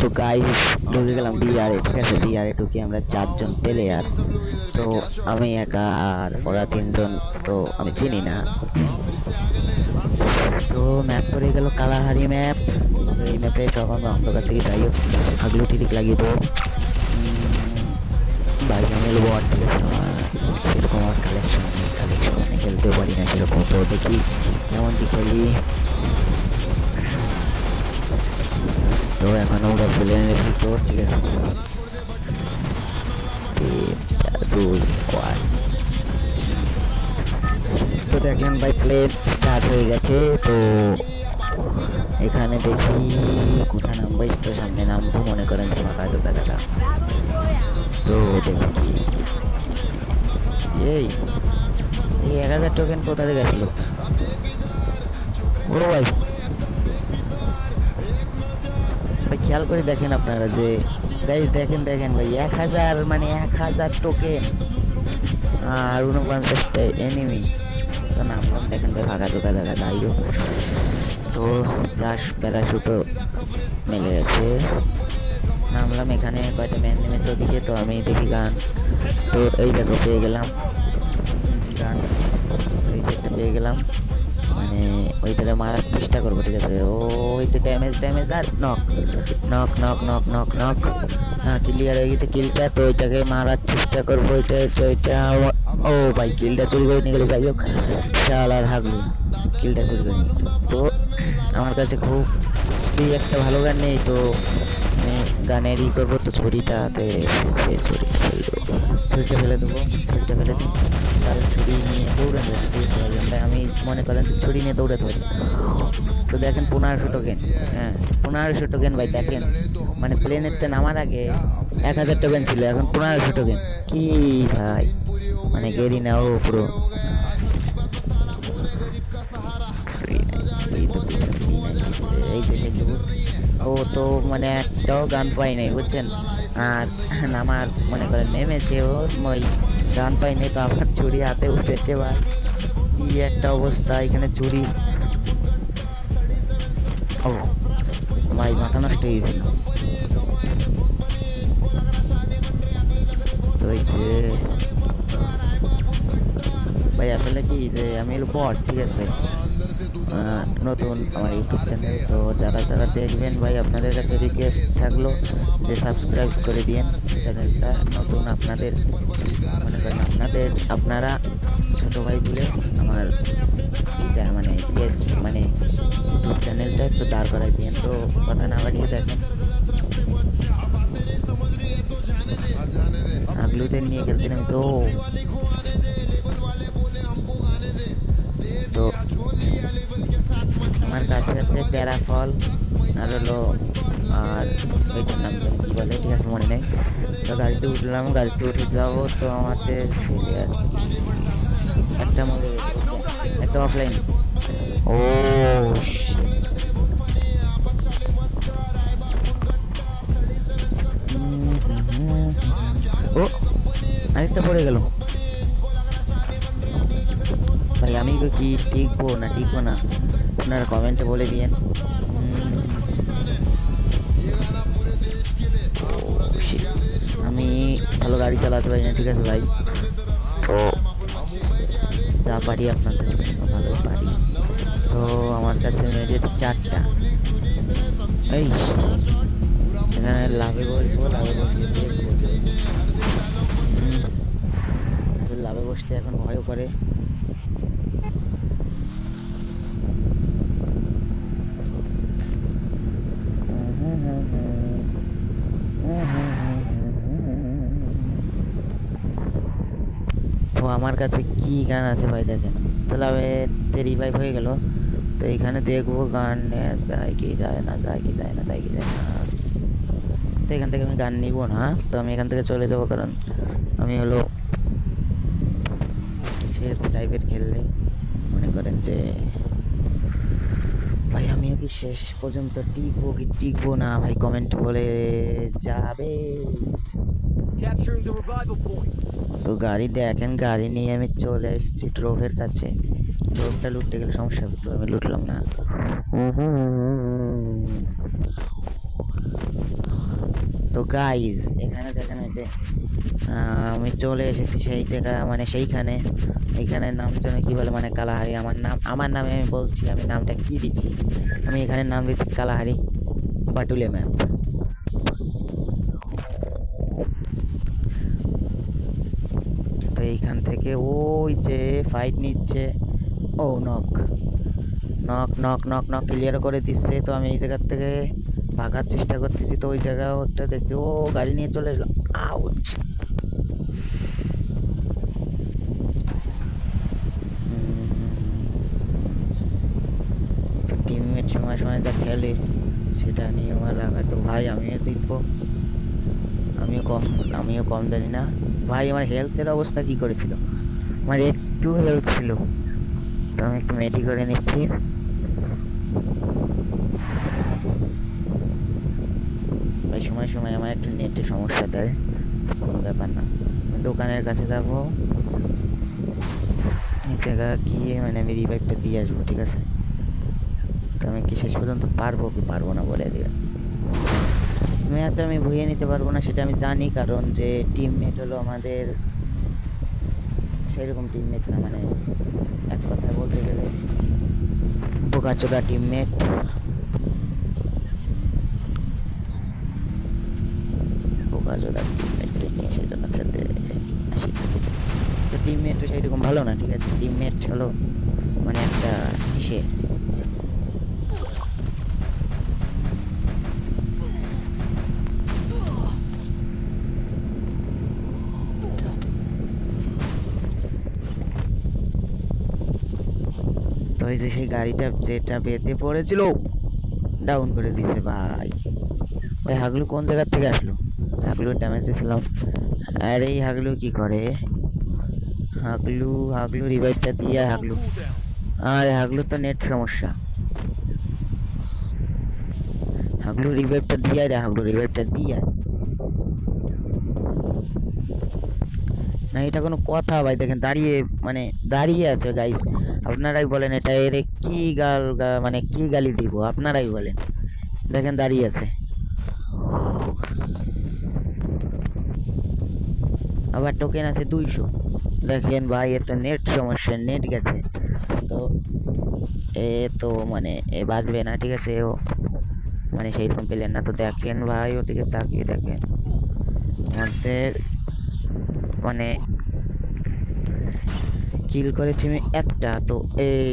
তো গাইস ঢুকে গেলাম ডিআরে, ঠিক আছে। ডিআরে ঢুকে আমরা 4জন প্লেয়ার, তো আমি একা আর ওরা 3জন, তো আমি চিনি না। তো ম্যাপ পড়ে গেল কালাহারি ম্যাপ। এই ম্যাপে তখন অন্ধকার থেকে যাই হোক আগলো ঠিক লাগিয়ে দেবো। ভাই আমি হলো বট, ঠিক আছে। সেরকম আমার কালেকশন খেলতে পারি না সেরকম, তো দেখি কেমন কি খেলি। তো এখন আমরা প্লেনের ভিতর, ঠিক আছে। 3, 2, 1। তো দেখলেন ভাই প্লেন স্টার্ট হয়ে গেছে। তো এখানে দেখি কোথায় নামবো, তো সামনে নামবো মনে করেন ফাঁকা জায়গাটা। তো দেখি এই 1000 টোকেন কোথা থেকে আসলো? ও ভাই ভাই খেয়াল করে দেখেন আপনারা যে গাইস, দেখেন ভাই 1000, মানে 1000 টোকেন আর 49টা এনিমি। তো নামলাম, দেখেন ভাই ফাঁকা টোকা জায়গা যাই হোক। তো প্যারাশুটও মেলে গেছে। নামলাম, এখানে কয়টা ম্যান নেমেছে ওদিকে, তো আমি দেখি গান। তো এই দেখো পেয়ে গেলাম গান, এই সেটটা পেয়ে গেলাম, মানে ওইটারে মারার চেষ্টা করবো, ঠিক আছে। ও হয়েছে ড্যামেজ আর knock knock knock knock knock knock. হ্যাঁ ক্লিয়ার হয়ে গেছে কিলটা, তো ওইটাকে মারার চেষ্টা করবো। ওইটা ও ভাই কিলটা চুরি করে নিয়ে গেলো, যাই হোক শাল আর হাগলু কিলটা চুরি করে নিয়ে গেলো। তো আমার কাছে খুব একটা ভালো গান নেই, তো গানের ই করবো, তো ছুরিটাতে ছুরিটা ফেলে দেবো, ছুরিটা ফেলে দিই, তাহলে ছুরি নিয়ে দৌড়াতে পারবেন। তাই আমি মনে করেন ছুরি নিয়ে দৌড়াতে পারি। তো দেখেন 1500 টোকেন, হ্যাঁ 1500 টোকেন ভাই। দেখেন মানে প্লেনেরতে নামার আগে 1000 টোকেন ছিল, এখন 1500 টোকেন। কি ভাই মানে গেরি না ও পুরো এই দেশে যুবক। ও তো মানে একটাও গান পাই নাই বুঝছেন। আর নামার মনে করেন নেমেছে ও, ওই গান পাই নাই, তো আমার চুরি হাতে উঠেছে ভাই। কি একটা অবস্থা এখানে চুরি। ও ভাই মাথা নষ্ট হয়ে গেছিল। তো এই যে ভাই আসলে কি যে আমি হলো বট, ঠিক আছে। নতুন আমার ইউটিউব চ্যানেল, তো যারা যারা দেখবেন ভাই আপনাদের কাছে রিকোয়েস্ট থাকলো যে সাবস্ক্রাইব করে দিন চ্যানেলটা। নতুন আপনাদের মনে করেন আপনারা ছোটো ভাই বলে আমার এইটা মানে মানে ইউটিউব চ্যানেলটা একটু দাঁড় করাই দিন। তো কথা না বাড়িয়ে দেখেন আগলুদের নিয়ে খেলছিলাম। তো তো আমার কাছে আছে প্যারাফল আর হলো আর এইটার নাম জানি কী বলে, ঠিক আছে মনে নেই। তো গাড়িতে উঠলাম, গাড়িতে উঠে যাবো, তো আমাদের একটা মনে একটা অফলাইন। ও ও আরেকটা পড়ে গেল ভাই। আমি কি টিকবো না আপনারা কমেন্টে বলে দিয়েন। আমি ভালো গাড়ি চালাতে পারি না, ঠিক আছে ভাই। তো যা পারি আপনাদের ভালো পারি। তো আমার কাছে মেডিট 4টা। এই এখানে লাভে বসবো, লাভে বসতে এখন ভয়ও করে। তো আমার কাছে কি গান আছে ভাই দেখেন, তাহলে রিভাইভ হয়ে গেল। তো এখানে দেখবো গান যায় কি যায় না, তো এখান থেকে আমি গান নিব না, তো আমি এখান থেকে চলে যাবো, কারণ আমি হলো সেরকম টাইপের খেললে মনে করেন যে ভাই আমিও কি শেষ পর্যন্ত টিকবো না ভাই, কমেন্ট বলে যাবে। তো গাড়ি দেখেন, গাড়ি নিয়ে আমি চলে এসেছি ট্রোফের কাছে। ট্রোফটা লুটতে গেলে সমস্যা হবে, তো আমি লুটলাম না। তো গাইজ এখানে দেখেন এই যে আমি চলে এসেছি সেই জায়গা মানে সেইখানে। এইখানে নাম যেন কি বলে মানে কালাহারি। আমার নামে আমি বলছি আমি নামটা কি দিচ্ছি, আমি এখানে নাম দিচ্ছি কালাহারি বাটুলে ম্যাপ। তো এইখান থেকে ওই যে ফাইট নিচ্ছে। ও knock knock knock knock knock clear করে দিচ্ছে। তো আমি এই জায়গার থেকে ভাগার চেষ্টা করতেছি। তো ওই জায়গাও একটা দেখছি, ও গাড়ি নিয়ে চলে এলো। আউচ! টিমমেট সময় সময় যা খেলে সেটা নিয়ে আমার রাখা। তো ভাই আমিও জিতবো, আমিও কম জানি না ভাই। আমার হেলথের অবস্থা কি করেছিল, আমার একটু হেলথ ছিল। তো আমি একটু মেডি করে নিচ্ছি। ভাই সময় সময় আমার একটু নেটের সমস্যা দেয়, কোনো ব্যাপার না। আমি দোকানের কাছে যাবো, এই জায়গা গিয়ে মানে আমি রিভাইভটা দিয়ে আসবো, ঠিক আছে? তো আমি কি শেষ পর্যন্ত পারবো কি পারবো না বলে দিবেন। ম্যাচ আমি ভুইয়ে নিতে পারবো না সেটা আমি জানি, কারণ যে টিমমেট হলো আমাদের সেরকম টিমমেট না, মানে এক কথায় বলতে গেলে বোকাচোদা টিমমেট। বোকাচোদা টিমমেট নিয়ে সেই জন্য খেলতে আসি। তো টিমমেট সেইরকম ভালো না, ঠিক আছে? টিমমেট হলো মানে একটা ইসে। তো এই যে সেই গাড়িটা যেটা বেঁধে পড়েছিল ডাউন করে দিয়েছে ভাই। ওই হাগলু কোন জায়গার থেকে আসলো? হাগলুর ড্যামেজ দিয়েছিলাম। আর এই হাগলু কি করে? হাগলু রিভাইভটা দিয়ে হাগলু, আর হাগলু তো নেট সমস্যা। হাগলু রিভাইভটা দিয়ে রে, হাগলু রিভাইভটা দিয়ে। না এটা কোনো কথা ভাই? দেখেন দাঁড়িয়ে মানে দাঁড়িয়ে আছে গাইস। আপনারাই বলেন এটা এর কি মানে কি গালি দিব আপনারাই বলেন। দেখেন দাঁড়িয়ে আছে, আবার টোকেন আছে 200। দেখেন ভাই এর তো নেট সমস্যা, নেট গেছে। তো এ তো মানে এ বাঁচবে না, ঠিক আছে? ও মানে সেইরকম প্লেয়ার না। তো দেখেন ভাই ওদিকে তাকিয়ে দেখেন, আমাদের মানে কিল করেছি আমি একটা। তো এই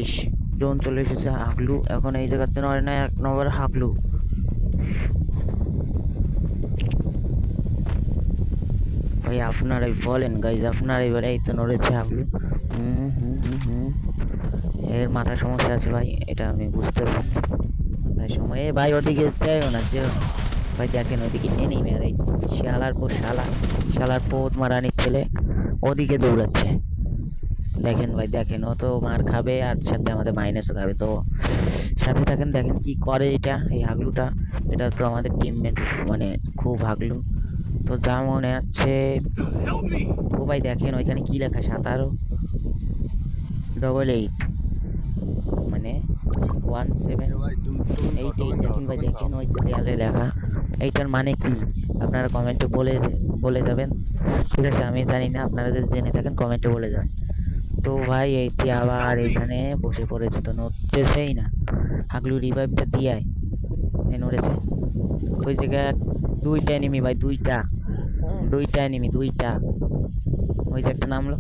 জোন চলে এসেছে হাগলু, এখন এই জায়গাতে নয় না, 1 নম্বর হাগলু। ভাই আপনারাই বলেন গাইজ, আপনারাই বলে। এই তো নড়েছে হাগলু। হুম হুম হুম হুম এর মাথায় সমস্যা আছে ভাই, এটা আমি বুঝতে পারছি। মাথায় সময় এ ভাই ওদিকে যাইও না, যেও না ভাই। দেখেন ওদিকে এনিমি, আর এই শালার পোত মারানি ছেলে ওদিকে দৌড়াচ্ছে। দেখেন ভাই দেখেন, ও তো মার খাবে আর সাথে আমাদের মাইনাসও খাবে। তো সাথে থাকেন, দেখেন কি করে এটা এই হাগলুটা। এটা তো আমাদের টিমমেট মানে খুব হাগলু। তো যা মনে হচ্ছে, ও ভাই দেখেন ওইখানে কি লেখা, 1788 মানে 1788। দেখেন ভাই দেখেন ওই যে দেয়ালে লেখা, এইটার মানে কি আপনারা কমেন্টে বলে যাবেন, ঠিক আছে? আমি জানি না, আপনারা যদি জেনে থাকেন কমেন্টে বলে যাবেন। তো ভাই এইটি আবার এখানে বসে পড়েছে, তো নড়তেছেই না। হাগলু রিভাইভটা দিয়ে নড়েছে। তো ওই জায়গায় 2টা এনিমি ভাই, 2টা এনিমি, 2টা। ওই যে একটা নামলো,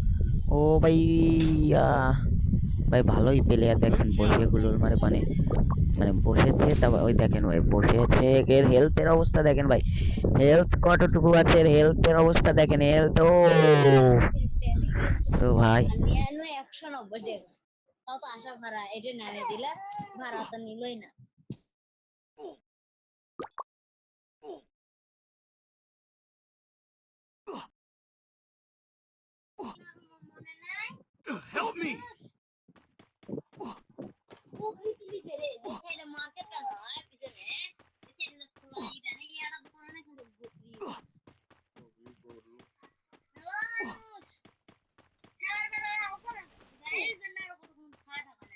ও ভাই ভাই ভালোই প্লেয়ার দেখছেন বসে গুলোর মানে মানে মানে বসেছে। তারপর ওই দেখেন ভাই বসেছে, এর হেলথের অবস্থা দেখেন ভাই, হেলথ কতটুকু আছে, এর হেলথের অবস্থা দেখেন, হেলথ ও। তো ভাই 190 টাকা তাও তো আশা ভাড়া এটা নামে দিলা, ভাড়া তো নিলই না। মনে নাই হেল্প মি ও ভিতরি করে দেখে এটা মার্কেট কেন হয় পিছনে এটা খোলা এটা নেই এটা দোকানে কিন্তু বিক্রি গরু মানুষ খেলার বেলা ওখানে গাড়ির জন্য আর কত খাওয়া থাকা না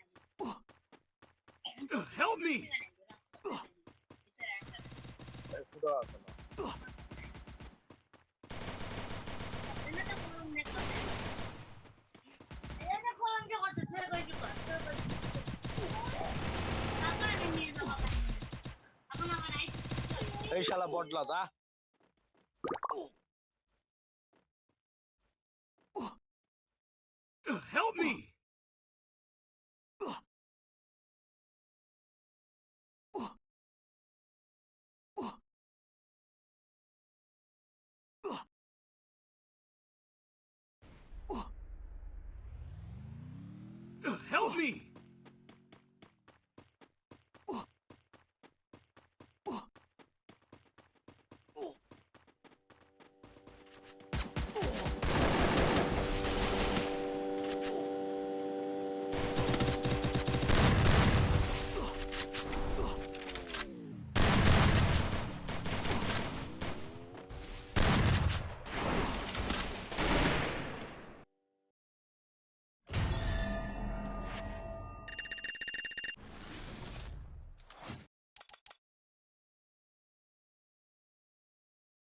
হেল্প মি এই শালা বদলা যা Help me!